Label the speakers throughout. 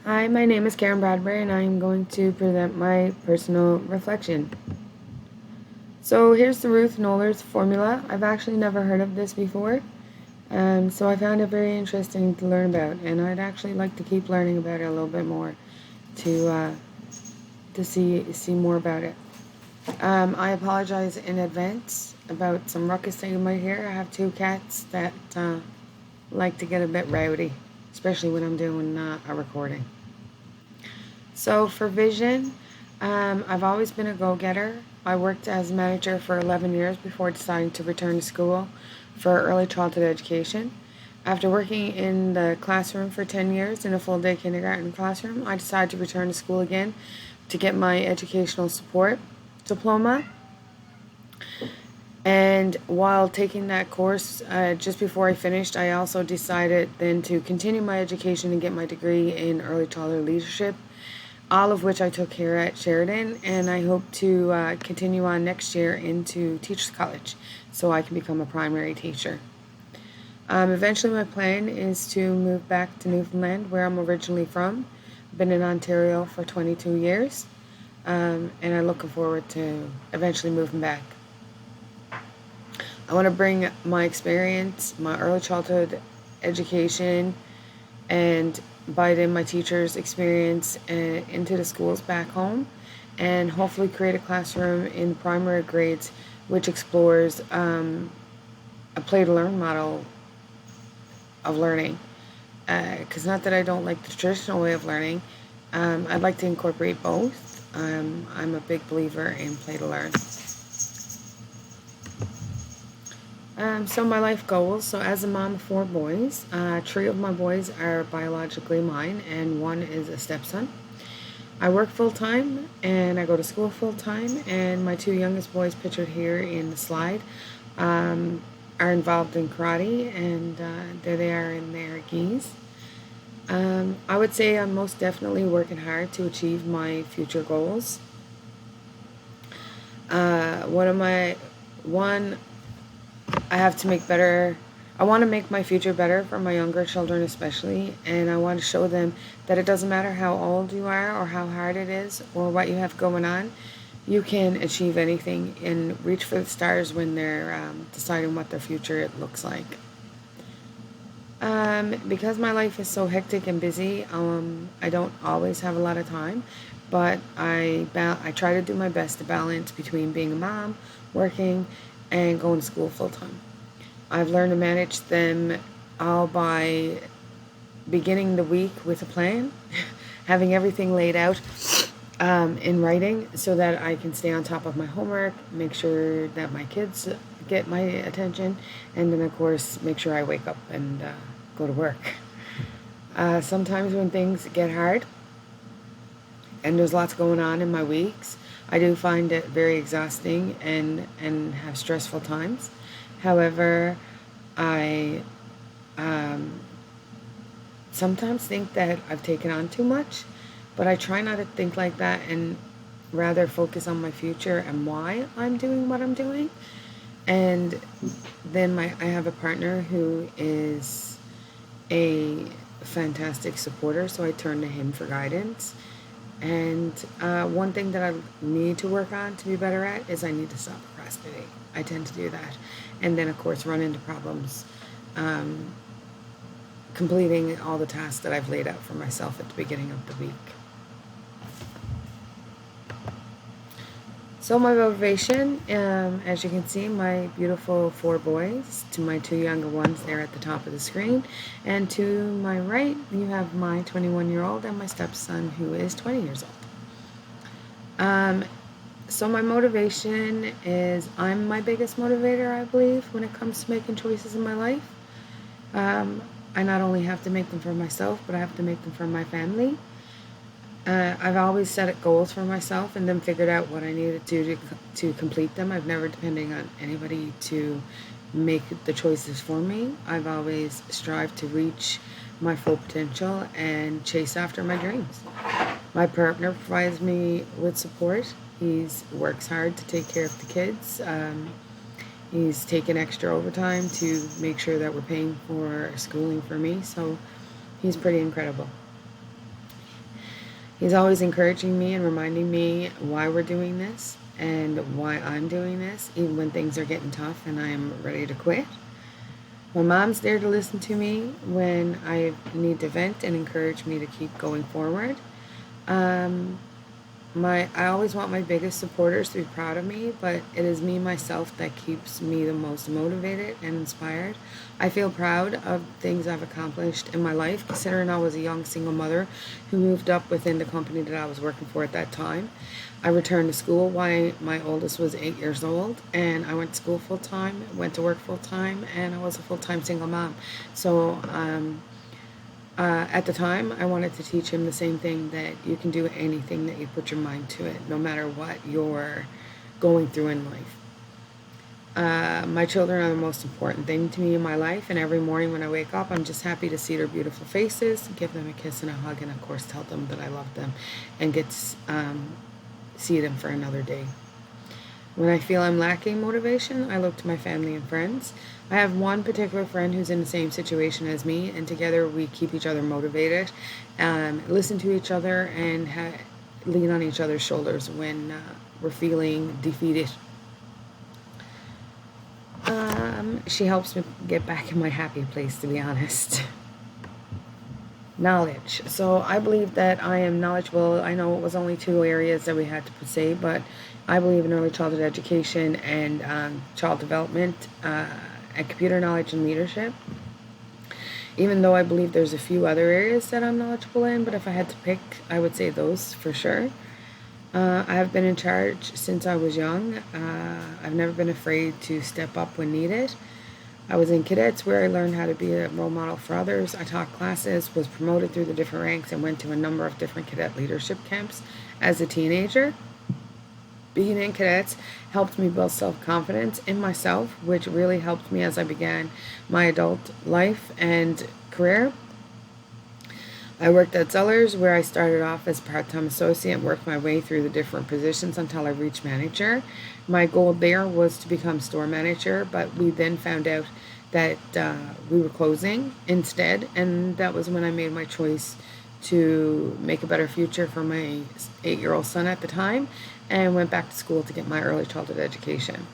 Speaker 1: Hi, my name is Karen Bradbury, and I am going to present my personal reflection. So here's the Ruth Knowles formula. I've actually never heard of this before, so I found it very interesting to learn about, and I'd actually like to keep learning about it a little bit more to see more about it. I apologize in advance about some ruckus that you might hear. I have two cats that like to get a bit rowdy, especially when I'm doing a recording. So for vision, I've always been a go-getter. I worked as a manager for 11 years before deciding to return to school for early childhood education. After working in the classroom for 10 years in a full-day kindergarten classroom, I decided to return to school again to get my educational support diploma. And while taking that course, just before I finished, I also decided then to continue my education and get my degree in early childhood leadership, all of which I took here at Sheridan, and I hope to continue on next year into Teachers College so I can become a primary teacher. Eventually, my plan is to move back to Newfoundland, where I'm originally from. I've been in Ontario for 22 years, and I'm looking forward to eventually moving back. I want to bring my experience, my early childhood education, and by then my teacher's experience into the schools back home, and hopefully create a classroom in primary grades which explores a play to learn model of learning. Because not that I don't like the traditional way of learning, I'd like to incorporate both. I'm a big believer in play to learn. So my life goals. So as a mom of four boys, three of my boys are biologically mine, and one is a stepson. I work full time and I go to school full time, and my two youngest boys, pictured here in the slide, are involved in karate, and there they are in their gis. I would say I'm most definitely working hard to achieve my future goals. One of my one I have to make better. I want to make my future better for my younger children, especially, and I want to show them that it doesn't matter how old you are or how hard it is or what you have going on. You can achieve anything and reach for the stars when they're deciding what their future looks like. Because my life is so hectic and busy, I don't always have a lot of time, but I try to do my best to balance between being a mom, working, and going to school full time. I've learned to manage them all by beginning the week with a plan, having everything laid out in writing so that I can stay on top of my homework, make sure that my kids get my attention, and then, of course, make sure I wake up and go to work. Sometimes when things get hard and there's lots going on in my weeks, I do find it very exhausting and have stressful times. However, I sometimes think that I've taken on too much, but I try not to think like that and rather focus on my future and why I'm doing what I'm doing. And then I have a partner who is a fantastic supporter, so I turn to him for guidance. And one thing that I need to work on to be better at is I need to stop procrastinating. I tend to do that. And then, of course, run into problems completing all the tasks that I've laid out for myself at the beginning of the week. So my motivation, as you can see, my beautiful four boys, to my two younger ones there at the top of the screen, and to my right you have my 21-year-old and my stepson who is 20 years old. So my motivation is I'm my biggest motivator, I believe, when it comes to making choices in my life. I not only have to make them for myself, but I have to make them for my family. I've always set goals for myself and then figured out what I needed to do to complete them. I've never depended on anybody to make the choices for me. I've always strived to reach my full potential and chase after my dreams. My partner provides me with support. He works hard to take care of the kids. He's taken extra overtime to make sure that we're paying for schooling for me, so he's pretty incredible. He's always encouraging me and reminding me why we're doing this and why I'm doing this, even when things are getting tough and I am ready to quit. My mom's there to listen to me when I need to vent and encourage me to keep going forward. Um, I always want my biggest supporters to be proud of me, but it is me myself that keeps me the most motivated and inspired. I feel proud of things I've accomplished in my life, considering I was a young single mother who moved up within the company that I was working for at that time. I returned to school while my oldest was 8 years old, and I went to school full time, went to work full time, and I was a full time single mom. So at the time, I wanted to teach him the same thing, that you can do anything that you put your mind to it, no matter what you're going through in life. My children are the most important thing to me in my life, and every morning when I wake up, I'm just happy to see their beautiful faces, give them a kiss and a hug, and of course tell them that I love them and get to see them for another day. When I feel I'm lacking motivation, I look to my family and friends. I have one particular friend who's in the same situation as me, and together we keep each other motivated, listen to each other, and lean on each other's shoulders when we're feeling defeated. She helps me get back in my happy place, to be honest. Knowledge. So I believe that I am knowledgeable. I know it was only 2 areas that we had to say, but I believe in early childhood education and child development, and computer knowledge and leadership. Even though I believe there's a few other areas that I'm knowledgeable in, but if I had to pick, I would say those for sure. I have been in charge since I was young. I've never been afraid to step up when needed. I was in cadets where I learned how to be a role model for others. I taught classes, was promoted through the different ranks, and went to a number of different cadet leadership camps as a teenager. Being in cadets helped me build self-confidence in myself, which really helped me as I began my adult life and career. I worked at Zellers, where I started off as part-time associate and worked my way through the different positions until I reached manager. My goal there was to become store manager, but we then found out that we were closing instead, and that was when I made my choice to make a better future for my 8-year-old son at the time, and went back to school to get my early childhood education.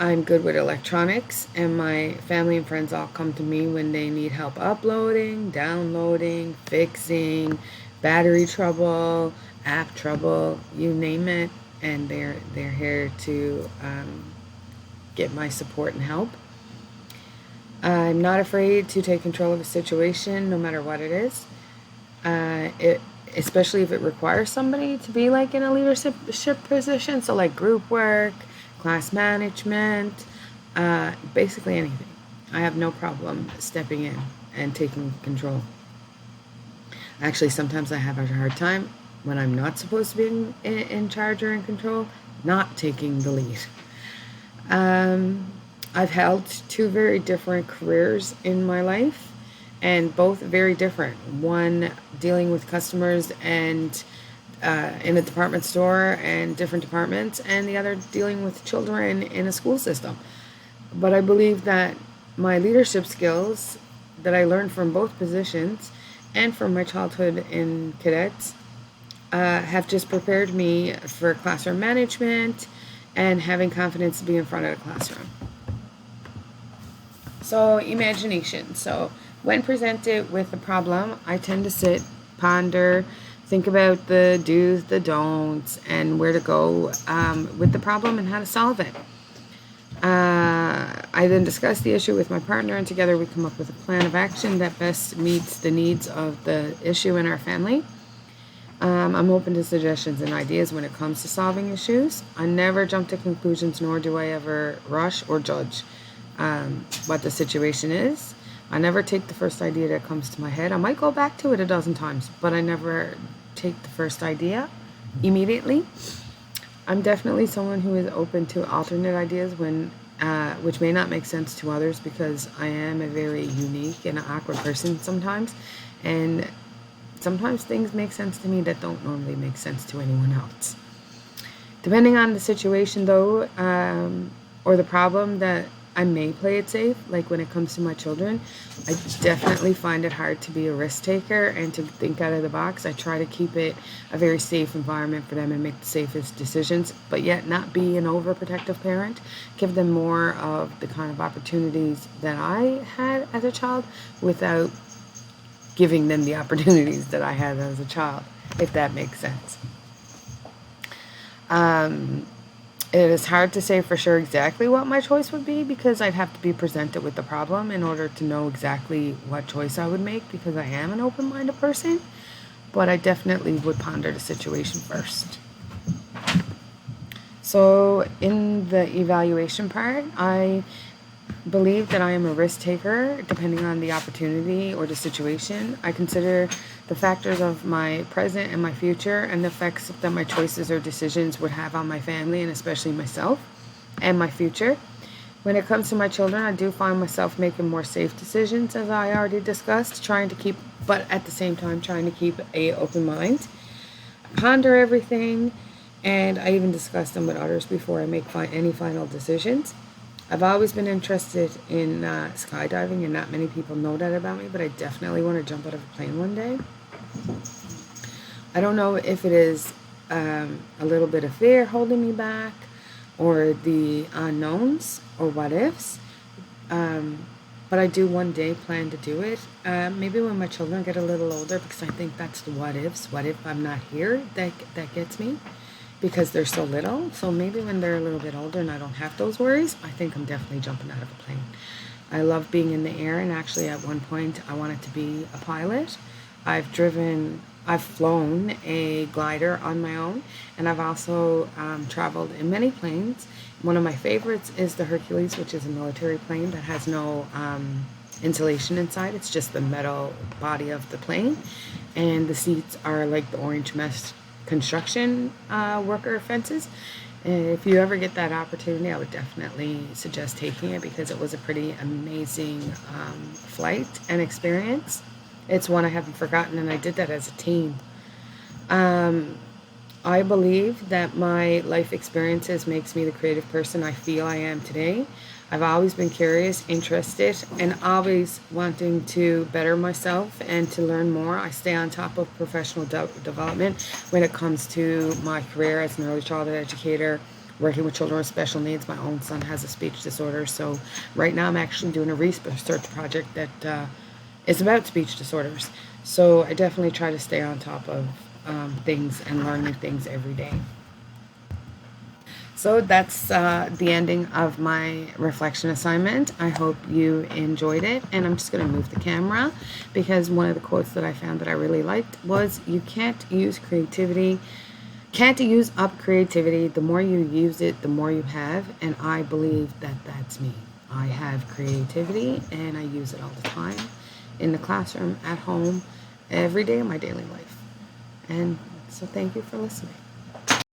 Speaker 1: I'm good with electronics, and my family and friends all come to me when they need help uploading, downloading, fixing, battery trouble, app trouble, you name it, and they're here to get my support and help. I'm not afraid to take control of a situation, no matter what it is. Especially if it requires somebody to be like in a leadership position, so like group work, class management, basically anything. I have no problem stepping in and taking control. Actually, sometimes I have a hard time when I'm not supposed to be in charge or in control, not taking the lead. I've held 2 very different careers in my life, and both very different. One dealing with customers and in a department store and different departments, and the other dealing with children in a school system. But I believe that my leadership skills that I learned from both positions and from my childhood in cadets have just prepared me for classroom management and having confidence to be in front of the classroom. So, imagination. So, when presented with a problem, I tend to sit, ponder, think about the do's, the don'ts, and where to go with the problem and how to solve it. I then discuss the issue with my partner, and together we come up with a plan of action that best meets the needs of the issue in our family. I'm open to suggestions and ideas when it comes to solving issues. I never jump to conclusions, nor do I ever rush or judge what the situation is. I never take the first idea that comes to my head. I might go back to it a dozen times, but I never take the first idea immediately. I'm definitely someone who is open to alternate ideas which may not make sense to others, because I am a very unique and awkward person sometimes, and sometimes things make sense to me that don't normally make sense to anyone else. Depending on the situation, though, or the problem that I may play it safe. Like when it comes to my children, I definitely find it hard to be a risk taker and to think out of the box. I try to keep it a very safe environment for them and make the safest decisions, but yet not be an overprotective parent. Give them more of the kind of opportunities that I had as a child without giving them the opportunities that I had as a child, if that makes sense. It is hard to say for sure exactly what my choice would be because I'd have to be presented with the problem in order to know exactly what choice I would make because I am an open-minded person, but I definitely would ponder the situation first. So in the evaluation part, I believe that I am a risk taker depending on the opportunity or the situation. I consider the factors of my present and my future and the effects that my choices or decisions would have on my family and especially myself and my future. When it comes to my children, I do find myself making more safe decisions, as I already discussed, but at the same time trying to keep a open mind, ponder everything, and I even discuss them with others before I make any final decisions. I've always been interested in skydiving, and not many people know that about me, but I definitely want to jump out of a plane one day. I don't know if it is a little bit of fear holding me back, or the unknowns, or what ifs, but I do one day plan to do it. Maybe when my children get a little older, because I think that's the what ifs. What if I'm not here? That gets me. Because they're so little. So maybe when they're a little bit older and I don't have those worries, I think I'm definitely jumping out of a plane. I love being in the air, and actually at one point I wanted to be a pilot. I've flown a glider on my own, and I've also traveled in many planes. One of my favorites is the Hercules, which is a military plane that has no insulation inside. It's just the metal body of the plane, and the seats are like the orange mesh construction worker fences. And if you ever get that opportunity, I would definitely suggest taking it because it was a pretty amazing flight and experience. It's one I haven't forgotten, and I did that as a teen. I believe that my life experiences makes me the creative person I feel I am today. I've always been curious, interested, and always wanting to better myself and to learn more. I stay on top of professional development when it comes to my career as an early childhood educator, working with children with special needs. My own son has a speech disorder, so right now I'm actually doing a research project that is about speech disorders. So I definitely try to stay on top of things and learning things every day. So that's the ending of my reflection assignment. I hope you enjoyed it. And I'm just going to move the camera because one of the quotes that I found that I really liked was, you can't use up creativity. The more you use it, the more you have. And I believe that that's me. I have creativity and I use it all the time in the classroom, at home, every day of my daily life. And so thank you for listening.